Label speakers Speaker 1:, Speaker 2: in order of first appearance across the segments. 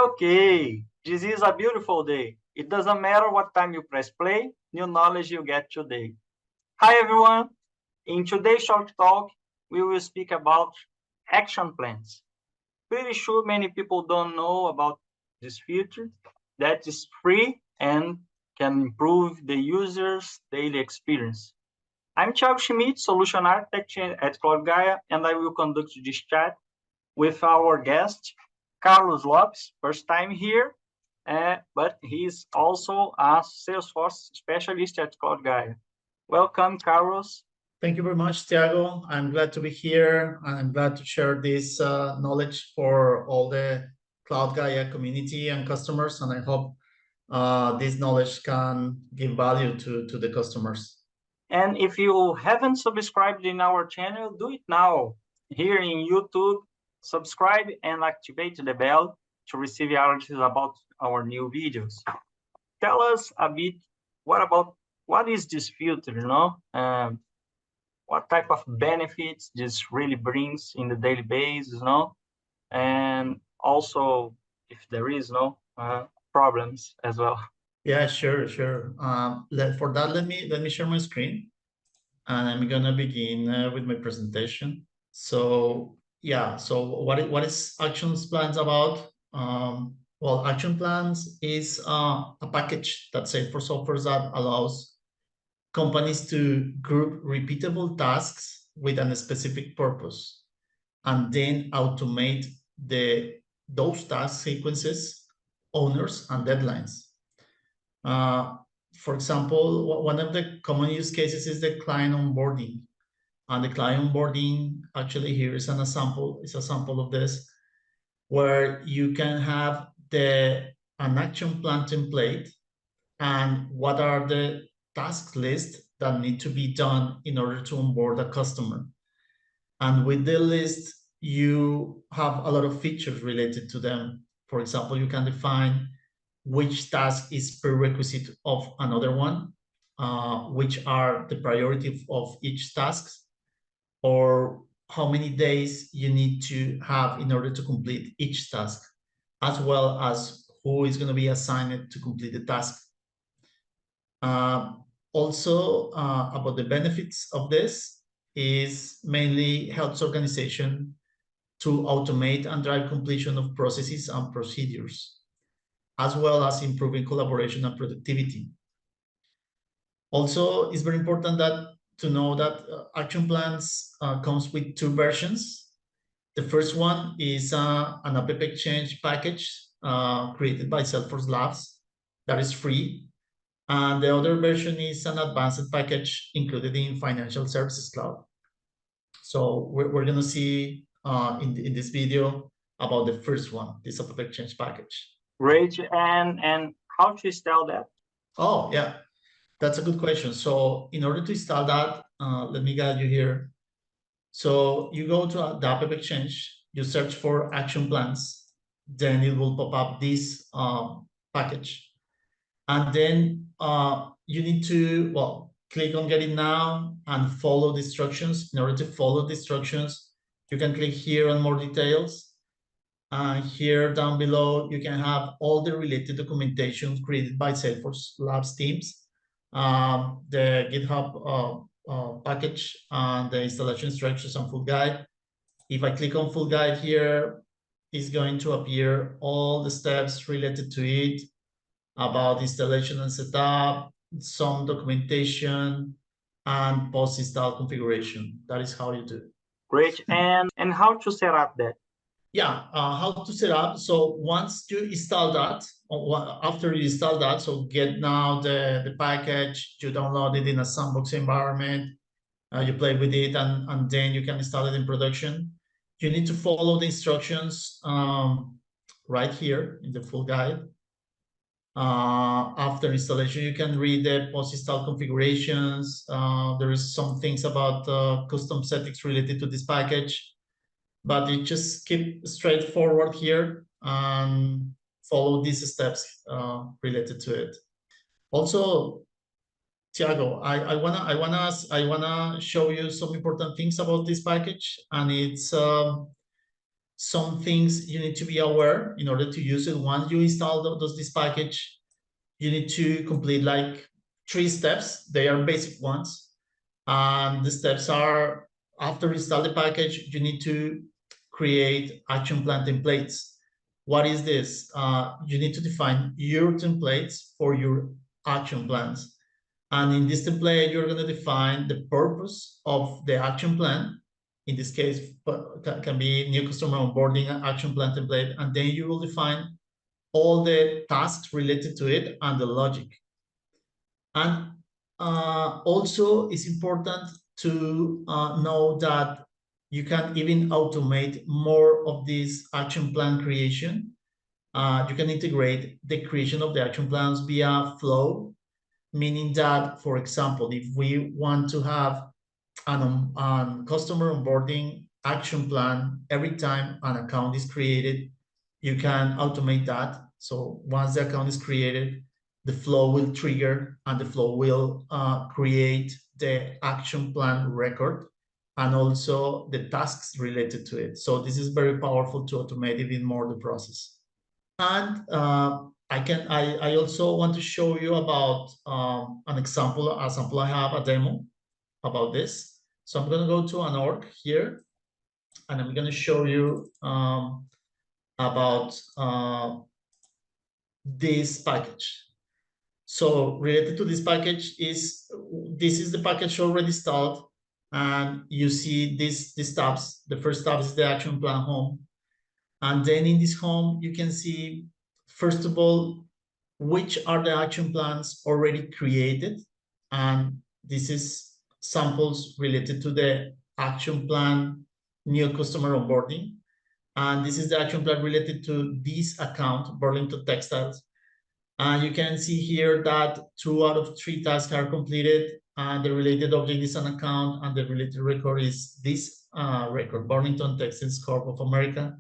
Speaker 1: Okay. This is a beautiful day. It doesn't matter what time you press play, new knowledge you get today. Hi, everyone. In today's short talk, we will speak about action plans. Pretty sure many people don't know about this feature that is free and can improve the user's daily experience. I'm Thiago Schmidt, Solution Architect at CloudGaia, and I will conduct this chat with our guest, Carlos Lopez, first time here, but he's also a Salesforce specialist at CloudGaier. Welcome, Carlos.
Speaker 2: Thank you very much, Thiago. I'm glad to be here, and I'm glad to share this knowledge for all the CloudGaia community and customers, and I hope this knowledge can give value to the customers.
Speaker 1: And if you haven't subscribed in our channel, do it now. Here in YouTube, subscribe and activate the bell to receive alerts about our new videos. Tell us a bit, what is this filter, what type of benefits this really brings in the daily basis, and also if there is problems as well.
Speaker 2: Yeah, sure. For that, let me share my screen, and I'm gonna begin with my presentation. So yeah, so what is action plans about? Well, action plans is a package that Salesforce offers that allows companies to group repeatable tasks with a specific purpose, and then automate those task sequences, owners, and deadlines. For example, one of the common use cases is the client onboarding. And the client onboarding, actually here is a sample of this, where you can have an action plan template and what are the task lists that need to be done in order to onboard a customer. And with the list, you have a lot of features related to them. For example, you can define which task is prerequisite of another one, which are the priority of each task, or how many days you need to have in order to complete each task, as well as who is going to be assigned to complete the task. Also, about the benefits of this is mainly helps organization to automate and drive completion of processes and procedures, as well as improving collaboration and productivity. Also, it's very important to know that action plans comes with two versions. The first one is an app exchange package created by Salesforce Labs that is free. And the other version is an advanced package included in Financial Services Cloud. So we're going to see in this video about the first one, this app exchange package.
Speaker 1: Great. And how to install that?
Speaker 2: Oh, yeah, that's a good question. So in order to install that, let me guide you here. So you go to the app exchange, you search for action plans, then it will pop up this package. And then you need to, click on get it now and follow the instructions. In order to follow the instructions, you can click here on more details. And here down below, you can have all the related documentation created by Salesforce Labs teams, the GitHub package, and the installation instructions and full guide. If I click on full guide here, it's going to appear all the steps related to it, about installation and setup, some documentation, and post-install configuration. That is how you do it.
Speaker 1: Great. And how to set up that?
Speaker 2: Yeah, how to set up. So once you install that, or after you install that, so get now the package, you download it in a sandbox environment, you play with it, and then you can install it in production. You need to follow the instructions right here in the full guide. After installation, you can read the post-install configurations. There is some things about custom settings related to this package, but you just keep straightforward here and follow these steps related to it. Also, Thiago, I wanna show you some important things about this package, and it's some things you need to be aware in order to use it. Once you install this package, you need to complete like 3 steps. They are basic ones. And the steps are, after you install the package, you need to create action plan templates. What is this? You need to define your templates for your action plans. And in this template, you're going to define the purpose of the action plan. In this case, can be new customer onboarding action plan template. And then you will define all the tasks related to it and the logic. And also, it's important to know that you can even automate more of this action plan creation. You can integrate the creation of the action plans via flow, meaning that, for example, if we want to have an customer onboarding action plan every time an account is created, you can automate that. So once the account is created, the flow will trigger and the flow will create the action plan record and also the tasks related to it. So this is very powerful to automate even more the process. And I also want to show you about an example. I have a demo about this. So I'm going to go to an org here, and I'm going to show you about this package. So related to this package is, this is the package already installed, and you see these tabs. The first tab is the action plan home. And then in this home, you can see, first of all, which are the action plans already created. And this is samples related to the action plan, new customer onboarding. And this is the action plan related to this account, Burlington Textiles. And you can see here that 2 out of 3 tasks are completed. And the related object is an account, and the related record is this record, Burlington Textiles Corp of America.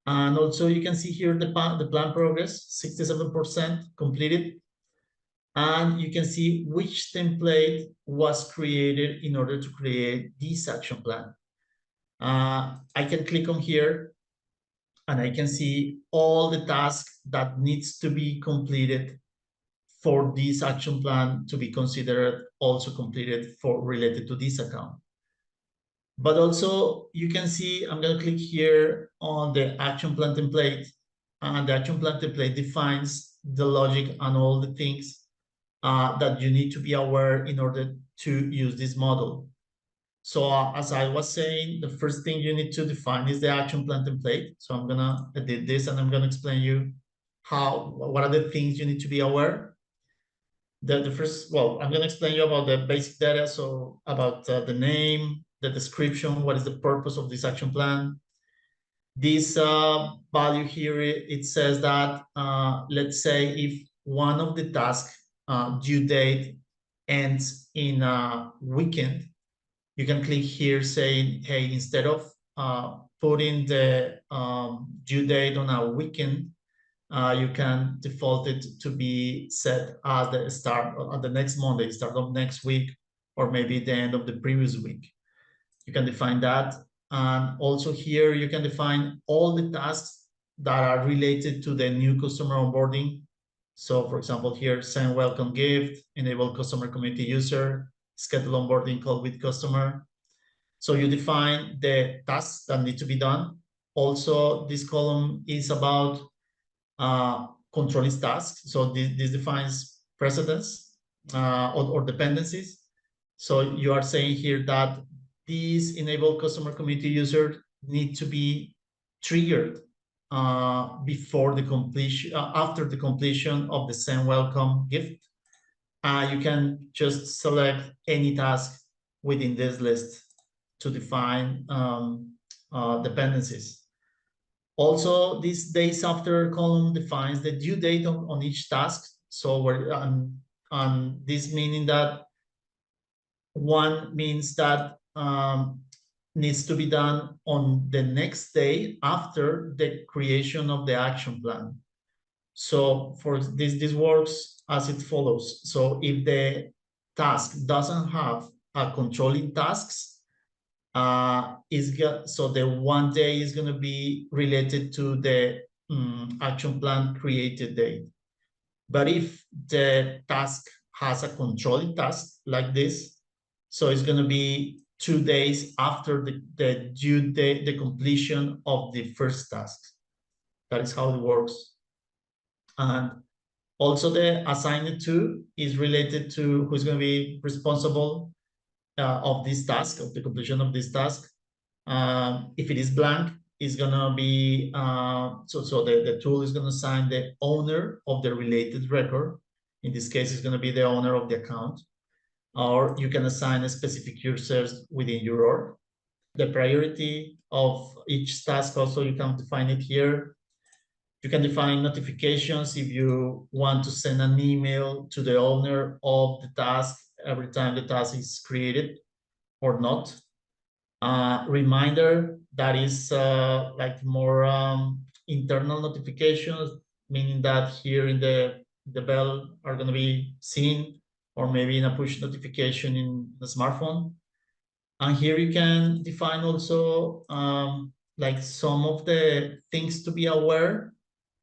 Speaker 2: And also you can see here the plan progress, 67% completed. And you can see which template was created in order to create this action plan. I can click on here and I can see all the tasks that needs to be completed for this action plan to be considered also completed for related to this account. But also you can see, I'm going to click here on the action plan template, and the action plan template defines the logic and all the things that you need to be aware in order to use this model. So as I was saying, the first thing you need to define is the action plan template. So I'm gonna edit this and I'm gonna explain you what are the things you need to be aware. The first, well, I'm gonna explain you about the basic data. So about the name, the description, what is the purpose of this action plan. This value here, it says that, let's say if one of the tasks due date ends in a weekend, you can click here saying, hey, instead of putting the due date on a weekend, you can default it to be set at the start of the next Monday, start of next week, or maybe the end of the previous week. You can define that. And also here, you can define all the tasks that are related to the new customer onboarding. So for example, here, send welcome gift, enable customer community user, schedule onboarding call with customer. So you define the tasks that need to be done. Also, this column is about controlling tasks. So this defines precedence or dependencies. So you are saying here that these enable customer community user need to be triggered before the completion, after the completion of the send welcome gift. You can just select any task within this list to define dependencies. Also, this days after column defines the due date on each task. So this meaning that one means that needs to be done on the next day after the creation of the action plan. So for this works as it follows. So if the task doesn't have a controlling tasks, So the 1 day is going to be related to the action plan created date. But if the task has a controlling task like this, so it's going to be 2 days after the due date, the completion of the first task. That is how it works. And also the assigned to is related to who's going to be responsible of this task, of the completion of this task. If it is blank, it's going to be, so the tool is going to assign the owner of the related record. In this case, it's going to be the owner of the account. Or you can assign a specific users within your org. The priority of each task also, you can define it here. You can define notifications if you want to send an email to the owner of the task every time the task is created or not. Reminder, that is like more internal notifications, meaning that here in the bell are going to be seen, or maybe in a push notification in the smartphone. And here you can define also like some of the things to be aware,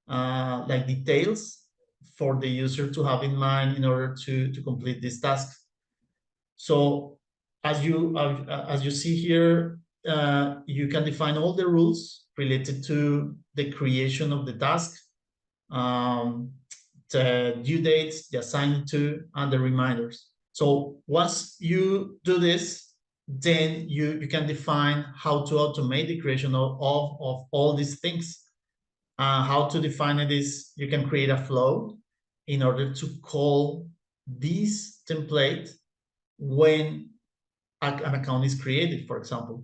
Speaker 2: like details for the user to have in mind in order to complete this task. So as you see here, you can define all the rules related to the creation of the task, the due dates, the assigned to, and the reminders. So once you do this, then you can define how to automate the creation of all these things. How to define it is you can create a flow in order to call this template when an account is created, for example.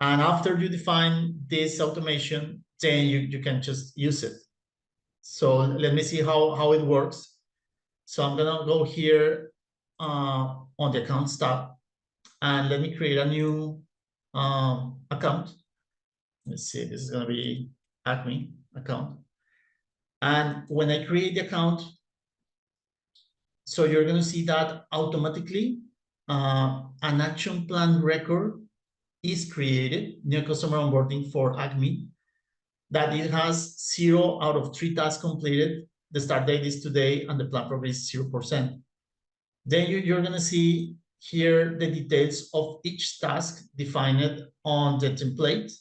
Speaker 2: And after you define this automation, then you can just use it. So let me see how it works. So I'm gonna go here on the accounts tab, and let me create a new account. Let's see, this is gonna be Acme account. And when I create the account, so you're gonna see that automatically an action plan record is created, new customer onboarding for Acme, that it has 0 out of 3 tasks completed. The start date is today, and the plan progress is 0%. Then you're going to see here the details of each task defined on the template.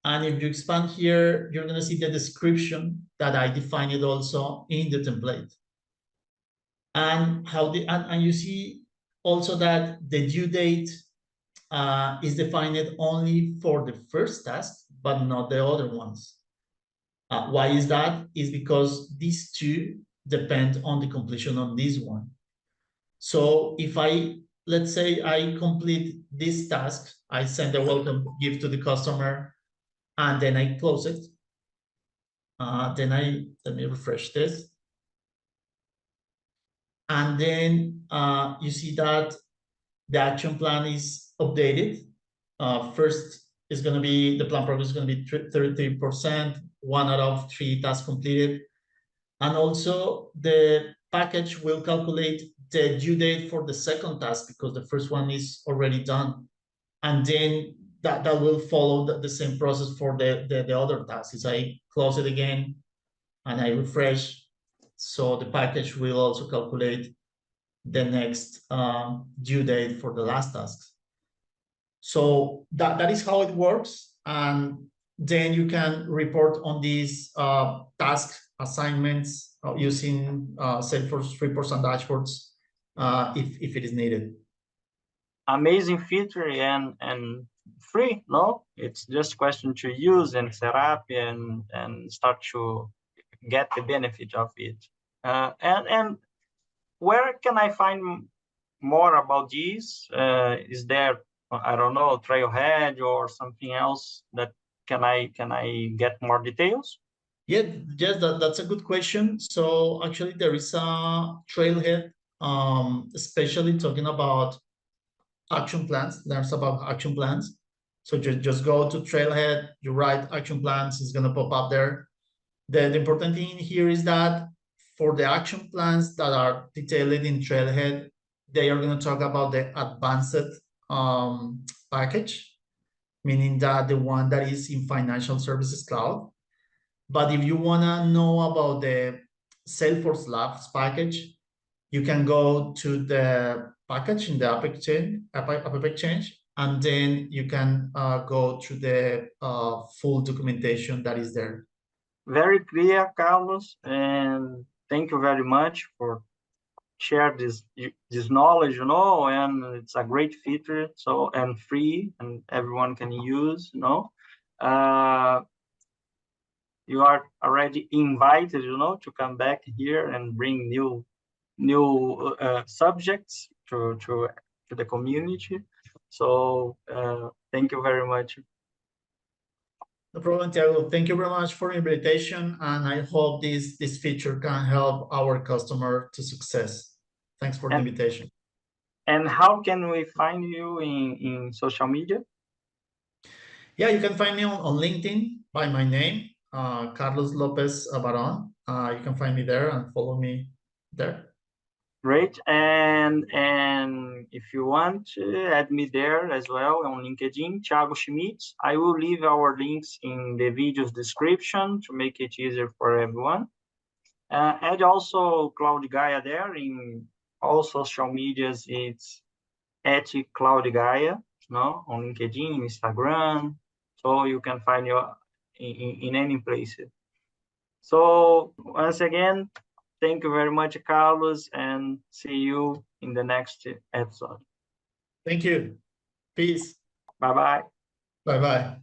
Speaker 2: And if you expand here, you're going to see the description that I defined it also in the template. And and you see also that the due date is defined only for the first task, but not the other ones. Why is that? Is because these two depend on the completion of this one. So if let's say I complete this task, I send a welcome gift to the customer, and then I close it. Let me refresh this. And then you see that the action plan is updated. First is going to be, the plan progress is going to be 33%, 1 out of 3 tasks completed. And also the package will calculate the due date for the second task because the first one is already done. And then that will follow the same process for the other tasks. I close it again and I refresh, so the package will also calculate the next due date for the last tasks. So that is how it works. And then you can report on these task assignments using Salesforce reports and dashboards if it is needed.
Speaker 1: Amazing feature and free, no? It's just a question to use and set up and start to get the benefit of it. And where can I find more about this? Is there, I don't know, Trailhead or something else that can I get more details?
Speaker 2: Yeah, yes, that's a good question. So actually there is a Trailhead, especially talking about action plans, learns about action plans. So just go to Trailhead, you write action plans, it's gonna pop up there. The important thing here is that for the action plans that are detailed in Trailhead, they are gonna talk about the advanced package, meaning that the one that is in Financial Services Cloud. But if you want to know about the Salesforce Labs package, you can go to the package in the App Exchange, and then you can go to the full documentation that is there.
Speaker 1: Very clear, Carlos, and thank you very much for share this knowledge, and it's a great feature, so, and free, and everyone can use, you are already invited, to come back here and bring new subjects to the community. So thank you very much.
Speaker 2: No problem, Thiago. Thank you very much for the invitation, and I hope this feature can help our customer to success. Thanks for the invitation.
Speaker 1: And how can we find you in social media?
Speaker 2: Yeah, you can find me on LinkedIn by my name, Carlos Lopez Baron. You can find me there and follow me there.
Speaker 1: Great, and if you want, add me there as well on LinkedIn, Thiago Schmitz. I will leave our links in the video's description to make it easier for everyone. Add also CloudGaia there in all social medias. It's at CloudGaia, on LinkedIn, Instagram, so you can find you in any place. So once again, thank you very much, Carlos, and see you in the next episode.
Speaker 2: Thank you. Peace.
Speaker 1: Bye-bye.
Speaker 2: Bye-bye.